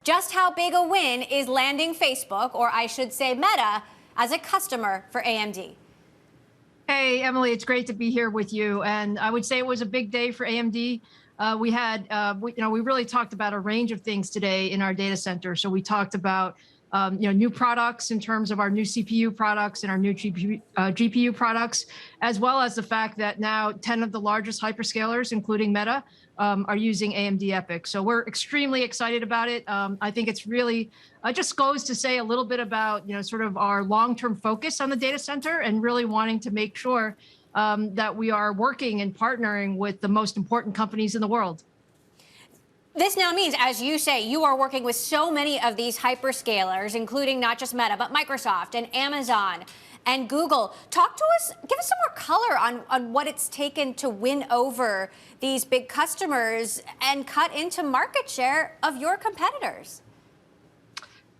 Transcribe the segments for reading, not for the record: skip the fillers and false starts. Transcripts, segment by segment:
Just how big a win is landing Facebook, or I should say Meta, as a customer for AMD? Hey, Emily, it's great to be here with you. And I would say it was a big day for AMD. We really talked about a range of things today in our data center. So we talked about new products in terms of our new CPU products and our new GPU products, as well as the fact that now 10 of the largest hyperscalers, including Meta, are using AMD EPYC. So we're extremely excited about it. I think it's really just goes to say a little bit about sort of our long-term focus on the data center and really wanting to make sure that we are working and partnering with the most important companies in the world. This now means, as you say, you are working with so many of these hyperscalers, including not just Meta, but Microsoft and Amazon and Google. Talk to us, give us some more color on what it's taken to win over these big customers and cut into market share of your competitors.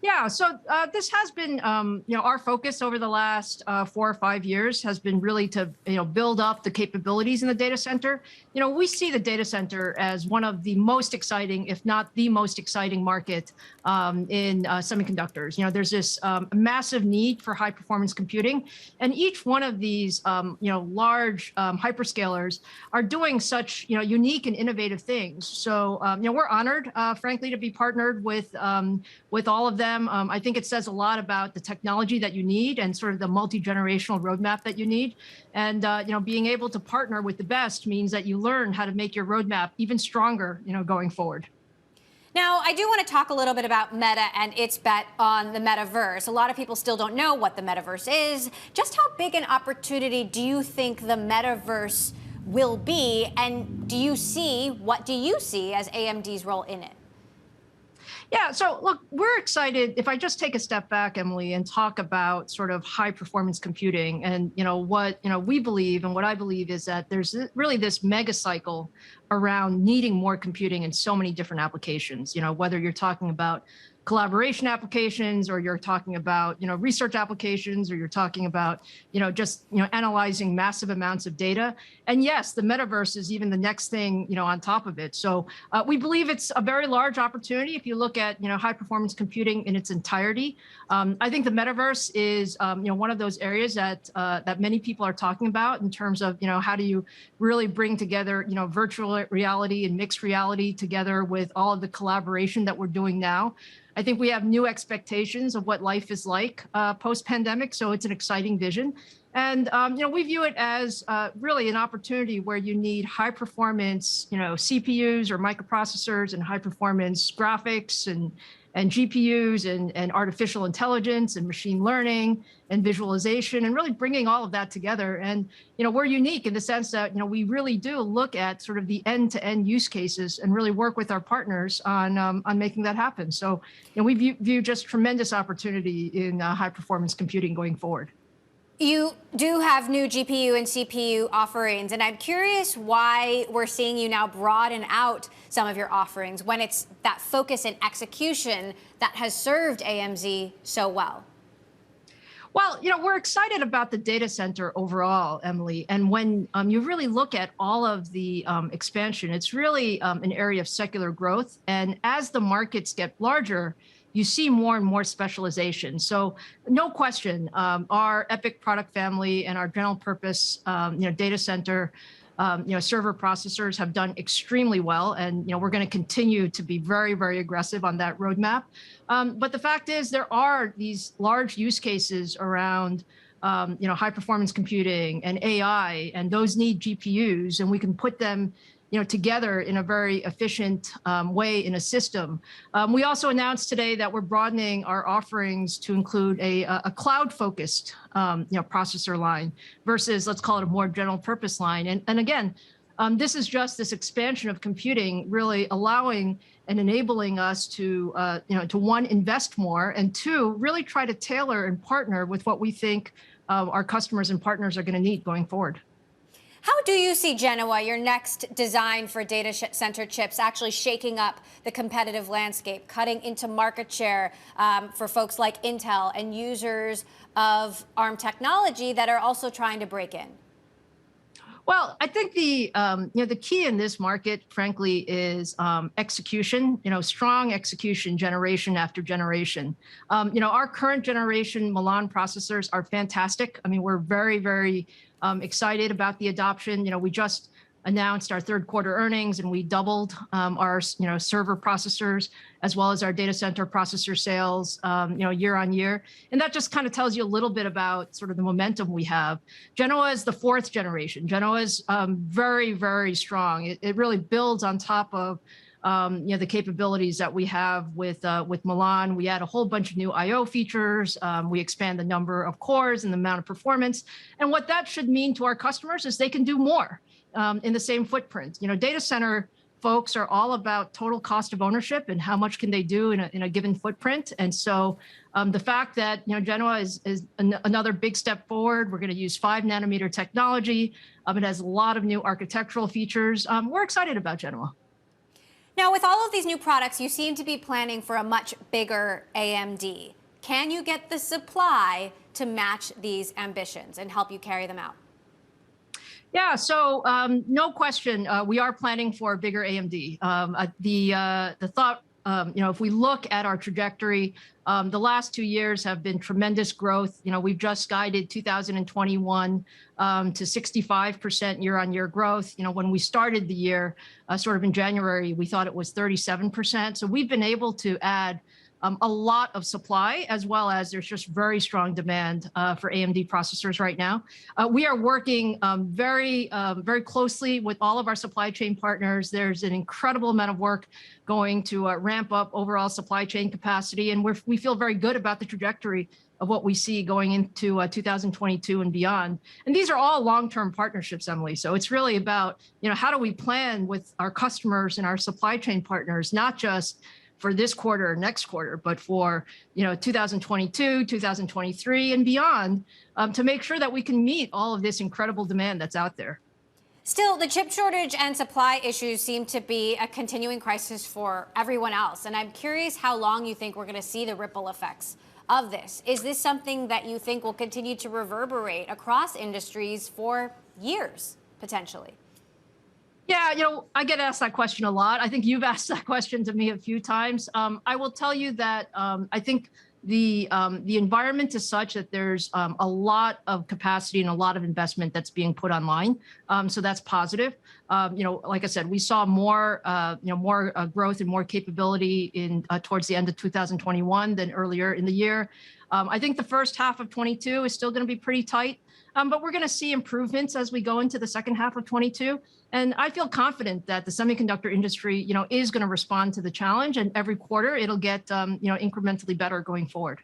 Yeah, so this has been, our focus over the last 4 or 5 years has been really to, build up the capabilities in the data center. We see the data center as one of the most exciting, if not the most exciting market in semiconductors. There's this massive need for high performance computing, and each one of these, large hyperscalers are doing such, unique and innovative things. So, we're honored, frankly, to be partnered with all of them. I think it says a lot about the technology that you need and sort of the multi-generational roadmap that you need. And being able to partner with the best means that you learn how to make your roadmap even stronger, going forward. Now, I do want to talk a little bit about Meta and its bet on the Metaverse. A lot of people still don't know what the Metaverse is. Just how big an opportunity do you think the Metaverse will be? And what do you see as AMD's role in it? Yeah, so look, we're excited. If I just take a step back, Emily, and talk about sort of high performance computing and what we believe and what I believe is that there's really this mega cycle around needing more computing in so many different applications. Whether you're talking about collaboration applications, or you're talking about research applications, or you're talking about just analyzing massive amounts of data. And yes, the metaverse is even the next thing on top of it. So we believe it's a very large opportunity if you look at high performance computing in its entirety. I think the metaverse is one of those areas that many people are talking about in terms of how do you really bring together virtual reality and mixed reality together with all of the collaboration that we're doing now. I think we have new expectations of what life is like post-pandemic, so it's an exciting vision. And we view it as really an opportunity where you need high performance, CPUs or microprocessors, and high performance graphics and GPUs and artificial intelligence and machine learning and visualization, and really bringing all of that together. And we're unique in the sense that we really do look at sort of the end-to-end use cases and really work with our partners on making that happen. So we view just tremendous opportunity in high performance computing going forward. You do have new GPU and CPU offerings, and I'm curious why we're seeing you now broaden out some of your offerings when it's that focus and execution that has served AMD so well. Well, we're excited about the data center overall, Emily. And when you really look at all of the expansion, it's really an area of secular growth. And as the markets get larger, you see more and more specialization. So no question, our EPYC product family and our general purpose data center server processors have done extremely well. And we're going to continue to be very, very aggressive on that roadmap. But the fact is there are these large use cases around high performance computing and AI, and those need GPUs, and we can put them together in a very efficient way in a system. We also announced today that we're broadening our offerings to include a cloud-focused processor line versus, let's call it, a more general purpose line. And again, this is just this expansion of computing really allowing and enabling us to, to one, invest more, and two, really try to tailor and partner with what we think our customers and partners are going to need going forward. How do you see Genoa, your next design for data center chips, actually shaking up the competitive landscape, cutting into market share for folks like Intel and users of ARM technology that are also trying to break in? Well, I think the key in this market, frankly, is execution. Strong execution, generation after generation. Our current generation Milan processors are fantastic. I mean, we're very, very excited about the adoption. We just announced our third quarter earnings, and we doubled our server processors as well as our data center processor sales year on year. And that just kind of tells you a little bit about sort of the momentum we have. Genoa is the fourth generation. Genoa is very, very strong. It really builds on top of the capabilities that we have with Milan. We add a whole bunch of new I/O features. We expand the number of cores and the amount of performance. And what that should mean to our customers is they can do more in the same footprint. Data center folks are all about total cost of ownership and how much can they do in a given footprint. And so the fact that Genoa is another big step forward. We're going to use 5 nanometer technology. It has a lot of new architectural features. We're excited about Genoa. Now, with all of these new products, you seem to be planning for a much bigger AMD. Can you get the supply to match these ambitions and help you carry them out? Yeah, so no question, we are planning for a bigger AMD. The thought, if we look at our trajectory, the last 2 years have been tremendous growth. We've just guided 2021 to 65% year-on-year growth. When we started the year, sort of in January, we thought it was 37%. So we've been able to add a lot of supply, as well as there's just very strong demand for AMD processors right now. We are working very closely with all of our supply chain partners. There's an incredible amount of work going to ramp up overall supply chain capacity, and we feel very good about the trajectory of what we see going into 2022 and beyond. And these are all long-term partnerships, Emily. So it's really about how do we plan with our customers and our supply chain partners, not just for this quarter or next quarter, but for 2022, 2023, and beyond, to make sure that we can meet all of this incredible demand that's out there. Still, the chip shortage and supply issues seem to be a continuing crisis for everyone else. And I'm curious how long you think we're going to see the ripple effects of this. Is this something that you think will continue to reverberate across industries for years, potentially? Yeah, I get asked that question a lot. I think you've asked that question to me a few times. I will tell you that I think the environment is such that there's a lot of capacity and a lot of investment that's being put online. So that's positive. Like I said, we saw more growth and more capability in towards the end of 2021 than earlier in the year. I think the first half of 22 is still going to be pretty tight. But we're going to see improvements as we go into the second half of 22. And I feel confident that the semiconductor industry, is going to respond to the challenge, and every quarter it'll get, incrementally better going forward.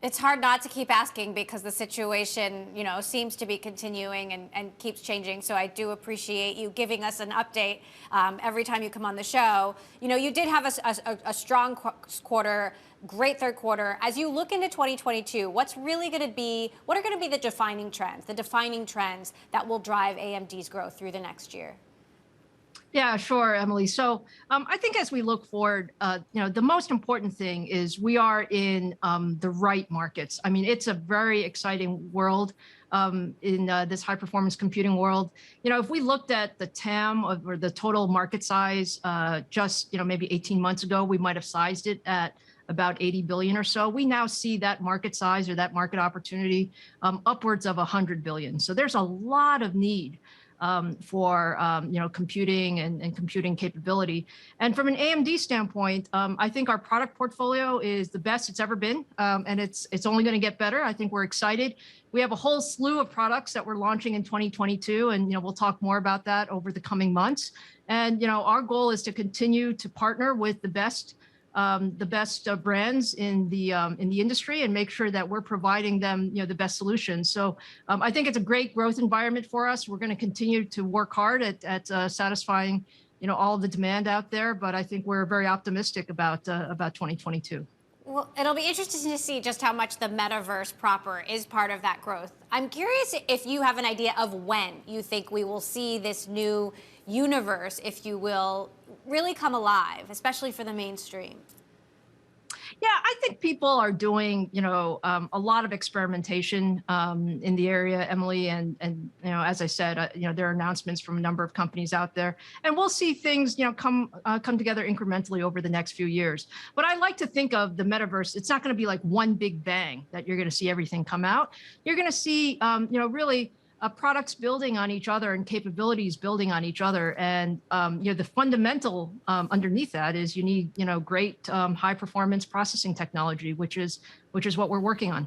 It's hard not to keep asking because the situation, seems to be continuing and keeps changing. So I do appreciate you giving us an update every time you come on the show. You did have a strong quarter, great third quarter. As you look into 2022, what are going to be the defining trends that will drive AMD's growth through the next year? Yeah, sure, Emily. So I think as we look forward, the most important thing is we are in the right markets. I mean, it's a very exciting world in this high performance computing world. If we looked at the TAM or the total market size just maybe 18 months ago, we might have sized it at about 80 billion or so. We now see that market size or that market opportunity upwards of 100 billion. So there's a lot of need for computing and computing capability. And from an AMD standpoint, I think our product portfolio is the best it's ever been, and it's only going to get better. I think we're excited. We have a whole slew of products that we're launching in 2022, and we'll talk more about that over the coming months. And our goal is to continue to partner with the best brands in the industry and make sure that we're providing them the best solutions. So I think it's a great growth environment for us. We're going to continue to work hard at satisfying all the demand out there, but I think we're very optimistic about 2022. Well, it'll be interesting to see just how much the metaverse proper is part of that growth. I'm curious if you have an idea of when you think we will see this new universe, if you will, really come alive, especially for the mainstream. Yeah, I think people are doing, a lot of experimentation in the area, Emily, and as I said, there are announcements from a number of companies out there, and we'll see things, come together incrementally over the next few years. But I like to think of the metaverse. It's not going to be like one big bang that you're going to see everything come out. You're going to see, really products building on each other and capabilities building on each other. And the fundamental underneath that is you need great high performance processing technology, which is what we're working on.